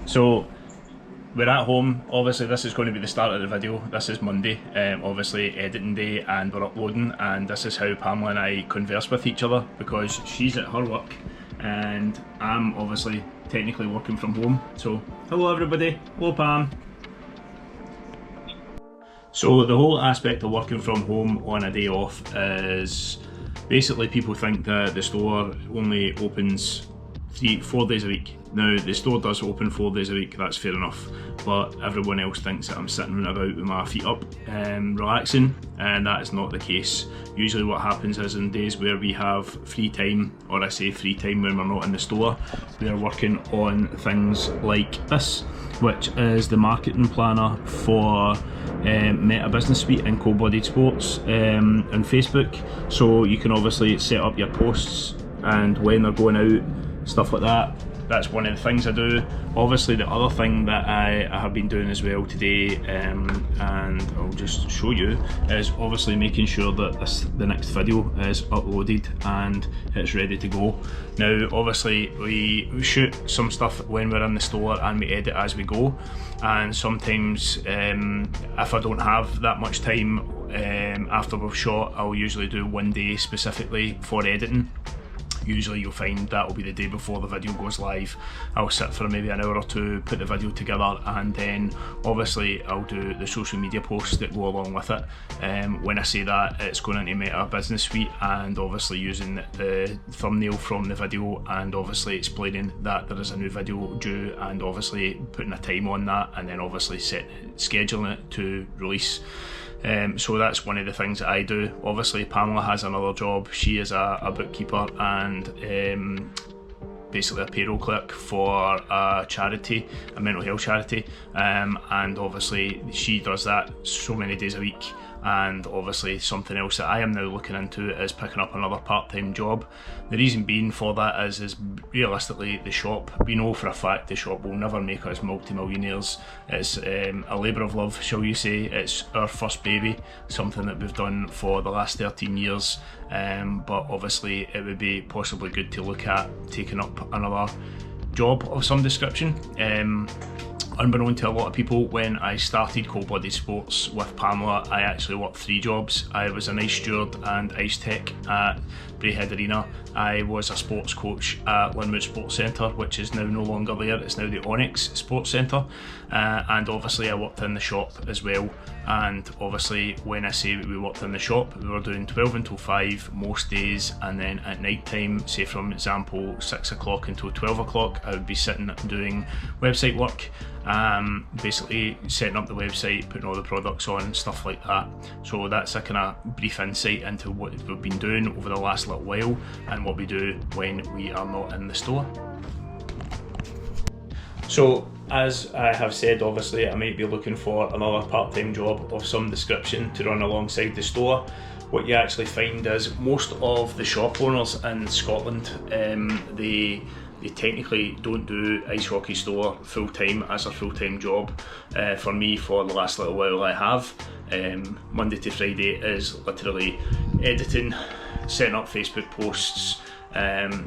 So we're at home. Obviously this is going to be the start of the video. This is Monday, obviously editing day, and we're uploading, and this is how Pamela and I converse with each other, because she's at her work and I'm obviously technically working from home. So hello everybody, hello Pam. So the whole aspect of working from home on a day off is basically people think that the store only opens 4 days a week. Now the store does open 4 days a week, that's fair enough, but everyone else thinks that I'm sitting about with my feet up relaxing, and that is not the case. Usually what happens is in days where we have free time, or I say free time when we're not in the store, we are working on things like this, which is the marketing planner for Meta Business Suite and Cold-Blooded Sports on Facebook. So you can obviously set up your posts and when they're going out, stuff like that. That's one of the things I do. Obviously the other thing that I have been doing as well today, and I'll just show you, is obviously making sure that the next video is uploaded and it's ready to go. Now obviously we shoot some stuff when we're in the store and we edit as we go, and sometimes if I don't have that much time after we've shot, I'll usually do one day specifically for editing. Usually you'll find that will be the day before the video goes live. I'll sit for maybe an hour or two, put the video together, and then obviously I'll do the social media posts that go along with it. When I say that, it's going into Meta Business Suite and obviously using the thumbnail from the video and obviously explaining that there is a new video due and obviously putting a time on that, and then obviously scheduling it to release. So that's one of the things that I do. Obviously Pamela has another job. She is a bookkeeper and basically a payroll clerk for a charity, a mental health charity, and obviously she does that so many days a week. And obviously something else that I am now looking into is picking up another part-time job. The reason being for that is realistically the shop, we know for a fact the shop will never make us multi-millionaires. It's a labour of love, shall you say. It's our first baby, something that we've done for the last 13 years, but obviously it would be possibly good to look at taking up another job of some description. Unbeknown to a lot of people, when I started Cold-Blooded Sports with Pamela, I actually worked 3 jobs. I was an ice steward and ice tech at Braehead Arena. I was a sports coach at Linwood Sports Centre, which is now no longer there, it's now the Onyx Sports Centre. And obviously I worked in the shop as well. And obviously when I say we worked in the shop, we were doing 12 until 5 most days, and then at night time, say from example 6 o'clock until 12 o'clock, I would be sitting doing website work, basically setting up the website, putting all the products on, stuff like that. So that's a kind of brief insight into what we've been doing over the last little while and what we do when we are not in the store. So as I have said, obviously I might be looking for another part-time job of some description to run alongside the store. What you actually find is most of the shop owners in Scotland, they technically don't do ice hockey store full time as a full-time job. For me, for the last little while I have. Monday to Friday is literally editing, setting up Facebook posts,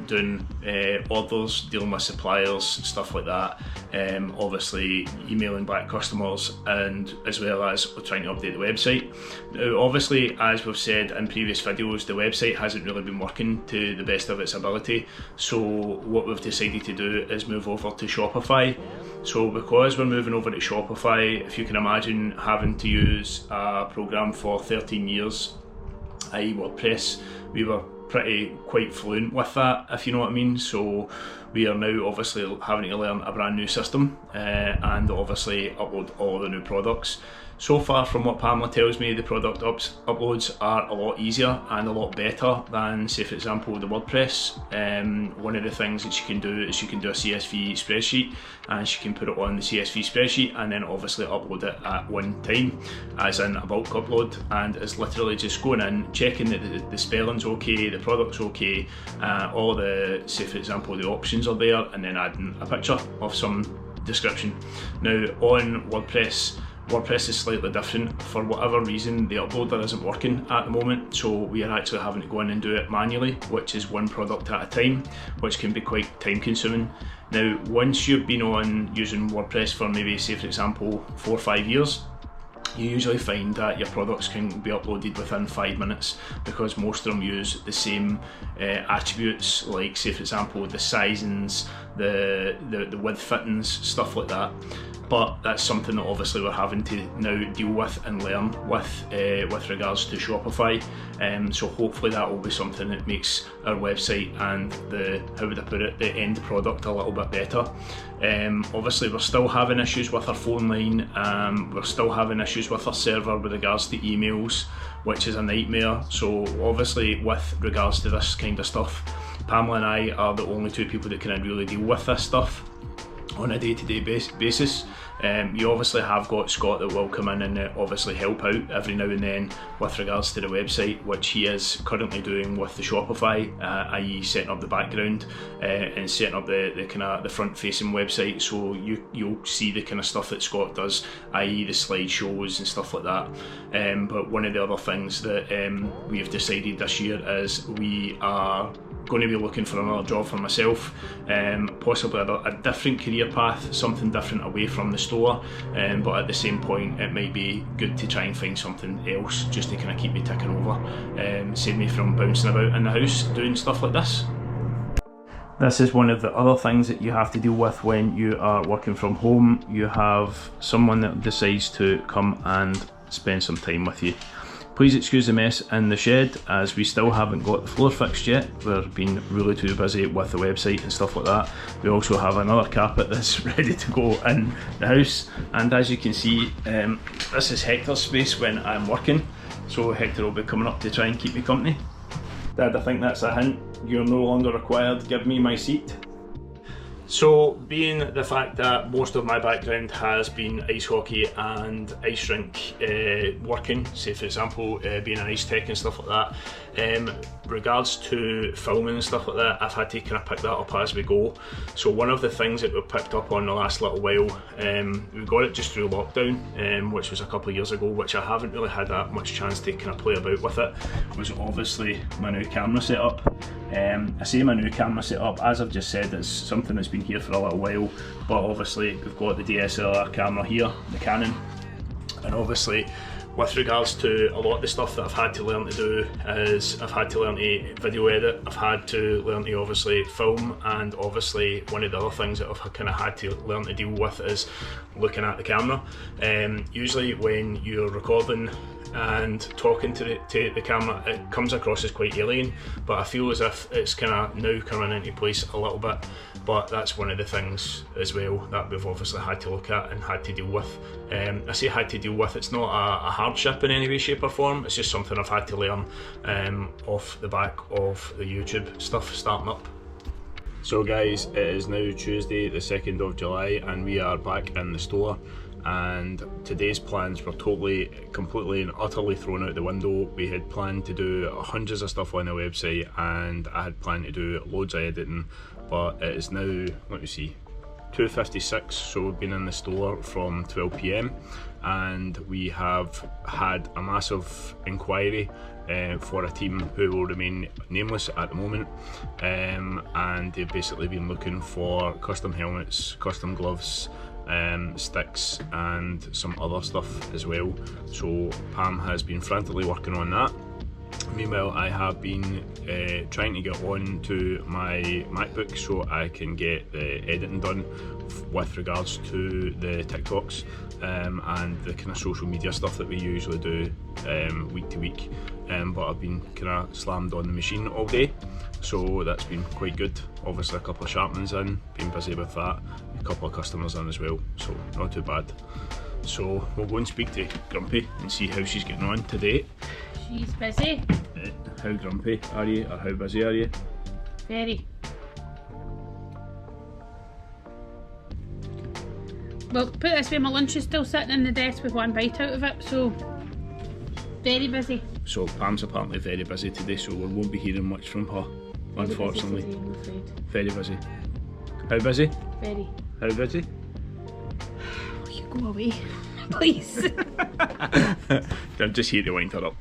doing orders, dealing with suppliers, stuff like that, obviously emailing back customers, and as well as trying to update the website. Now obviously, as we've said in previous videos, the website hasn't really been working to the best of its ability, so what we've decided to do is move over to Shopify. So because we're moving over to Shopify, if you can imagine having to use a program for 13 years, i.e. WordPress, we were quite fluent with that, if you know what I mean. So we are now obviously having to learn a brand new system and obviously upload all the new products. So far from what Pamela tells me, the product uploads are a lot easier and a lot better than, say for example, the WordPress. One of the things that she can do is she can do a CSV spreadsheet, and she can put it on the CSV spreadsheet and then obviously upload it at one time, as in a bulk upload, and it's literally just going in, checking that the spelling's okay, the product's okay, all the, say for example, the options are there, and then adding a picture of some description. Now on WordPress, WordPress is slightly different. For whatever reason, the uploader isn't working at the moment, so we are actually having to go in and do it manually, which is one product at a time, which can be quite time consuming. Now, once you've been on using WordPress for maybe, say for example, 4 or 5 years, you usually find that your products can be uploaded within 5 minutes, because most of them use the same attributes, like say for example the sizings, the width fittings, stuff like that. But that's something that obviously we're having to now deal with and learn with regards to Shopify. So hopefully that will be something that makes our website and the, how would I put it, the end product a little bit better. Obviously we're still having issues with our phone line, we're still having issues with our server with regards to emails, which is a nightmare. So obviously with regards to this kind of stuff, Pamela and I are the only two people that can really deal with this stuff on a day-to-day basis. You obviously have got Scott that will come in and obviously help out every now and then with regards to the website, which he is currently doing with the Shopify, i.e. setting up the background and setting up the kind of the front-facing website. So you'll see the kind of stuff that Scott does, i.e. the slideshows and stuff like that. But one of the other things that we've decided this year is we are going to be looking for another job for myself, possibly a different career path, something different away from the store, but at the same point it might be good to try and find something else just to kind of keep me ticking over, save me from bouncing about in the house doing stuff like this. This is one of the other things that you have to deal with when you are working from home. You have someone that decides to come and spend some time with you. Please excuse the mess in the shed, as we still haven't got the floor fixed yet. We've been really too busy with the website and stuff like that. We also have another carpet that's ready to go in the house, and as you can see, this is Hector's space when I'm working, so Hector will be coming up to try and keep me company. Dad, I think that's a hint. You're no longer required. Give me my seat. So, being the fact that most of my background has been ice hockey and ice rink working, say for example being an ice tech and stuff like that, regards to filming and stuff like that, I've had to kind of pick that up as we go. So one of the things that we've picked up on the last little while, we got it just through lockdown, which was a couple of years ago, which I haven't really had that much chance to kind of play about with it, was obviously my new camera setup. I say my new camera setup, as I've just said, it's something that's been here for a little while, but obviously we've got the DSLR camera here, the Canon, and obviously with regards to a lot of the stuff that I've had to learn to do is I've had to learn to video edit, I've had to learn to obviously film, and obviously one of the other things that I've kind of had to learn to deal with is looking at the camera. Usually when you're recording and talking to the camera, it comes across as quite alien, but I feel as if it's kind of now coming into place a little bit. But that's one of the things as well that we've obviously had to look at and had to deal with. I say had to deal with, it's not a hardship in any way, shape or form, it's just something I've had to learn off the back of the YouTube stuff starting up. So guys, it is now Tuesday the 2nd of July and we are back in the store, and today's plans were completely and utterly thrown out the window. We had planned to do hundreds of stuff on the website and I had planned to do loads of editing, but it is now, let me see, 2:56, so we've been in the store from 12 PM and we have had a massive inquiry for a team who will remain nameless at the moment, and they've basically been looking for custom helmets, custom gloves, sticks and some other stuff as well. So Pam has been frantically working on that. Meanwhile, I have been trying to get on to my MacBook so I can get the editing done with regards to the TikToks and the kind of social media stuff that we usually do week to week. But I've been kind of slammed on the machine all day, so that's been quite good. Obviously a couple of sharpenings in, been busy with that, a couple of customers in as well, so not too bad. So we'll go and speak to Grumpy and see how she's getting on today. She's busy. How grumpy are you, or how busy are you? Very. Well, put it this way, my lunch is still sitting in the desk with one bite out of it, so very busy. So Pam's apparently very busy today, so we won't be hearing much from her, Very unfortunately. Busy today, I'm afraid. Very busy. How busy? Very. How busy? Oh, you go away. Please. I'm just here to wind her up.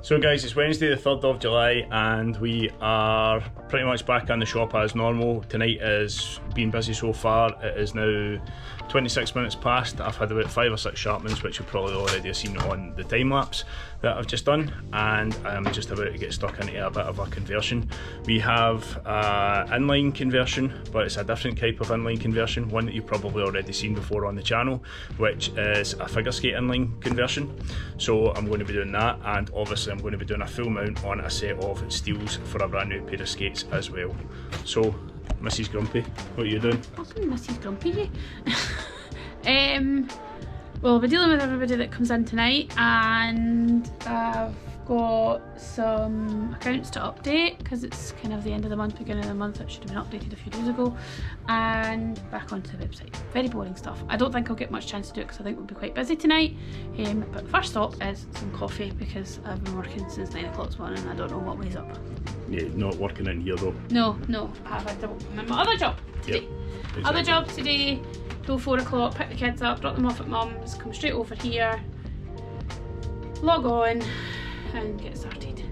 So guys, it's Wednesday the 3rd of July and we are pretty much back on the shop as normal. Tonight has been busy so far. It is now 26 minutes past. I've had about 5 or 6 sharpenings, which you've probably already have seen on the time lapse that I've just done, and I'm just about to get stuck into a bit of a conversion. We have inline conversion, but it's a different type of inline conversion, one that you've probably already seen before on the channel, which is a figure skate inline conversion. So I'm going to be doing that, and obviously I'm going to be doing a full mount on a set of steels for a brand new pair of skates as well. So Mrs. Grumpy, what are you doing? Wasn't Mrs. Grumpy? Well, I'll be dealing with everybody that comes in tonight, and I've got some accounts to update because it's kind of the end of the month, beginning of the month. It should have been updated a few days ago, and back onto the website. Very boring stuff. I don't think I'll get much chance to do it because I think we'll be quite busy tonight. But the first stop is some coffee because I've been working since 9 o'clock this morning and I don't know what way's up. Yeah, not working in here though. No, I have my other job today. Yep, exactly. Other job today till 4 o'clock, pick the kids up, drop them off at mum's, come straight over here, log on and get started.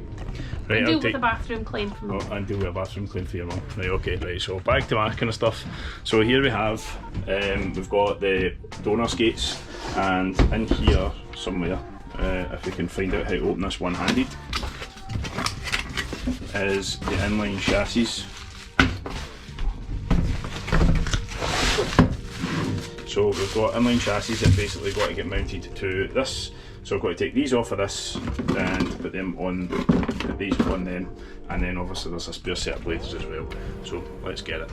Right, and deal with the bathroom clean for mum. Oh, and deal with a bathroom clean for your mum. Right, okay, right, so back to my kind of stuff. So here we have, we've got the donor skates, and in here somewhere, if we can find out how to open this one-handed, is the inline chassis. So we've got inline chassis that basically got to get mounted to this. So I've got to take these off of this and put them on, put these on them, and then obviously there's a spare set of blades as well. So let's get it.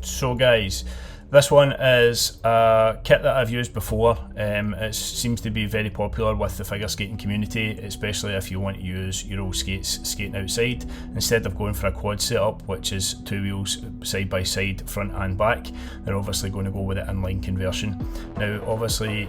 So guys, this one is a kit that I've used before. It seems to be very popular with the figure skating community, especially if you want to use your old skates skating outside. Instead of going for a quad setup, which is 2 wheels side by side, front and back, they're obviously going to go with the inline conversion. Now obviously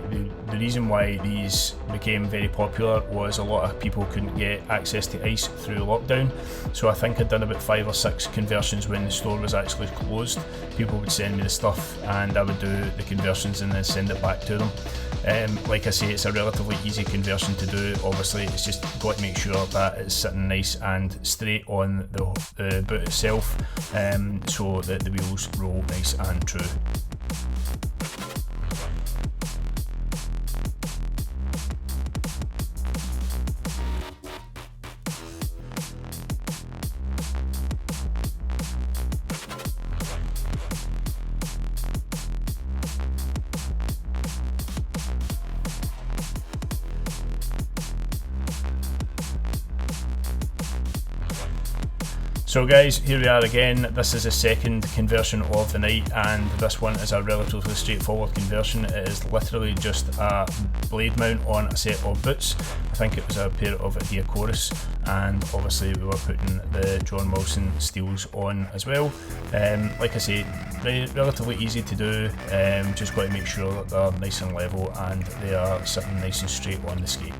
the reason why these became very popular was a lot of people couldn't get access to ice through lockdown. So I think I'd done about 5 or 6 conversions when the store was actually closed. People would send me the stuff and I would do the conversions and then send it back to them. Like I say, it's a relatively easy conversion to do. Obviously it's just got to make sure that it's sitting nice and straight on the boot itself, so that the wheels roll nice and true. So guys, here we are again. This is the second conversion of the night, and this one is a relatively straightforward conversion. It is literally just a blade mount on a set of boots. I think it was a pair of Adia Chorus, and obviously we were putting the John Wilson steels on as well. Like I say, relatively easy to do. Just got to make sure that they're nice and level and they are sitting nice and straight on the skate.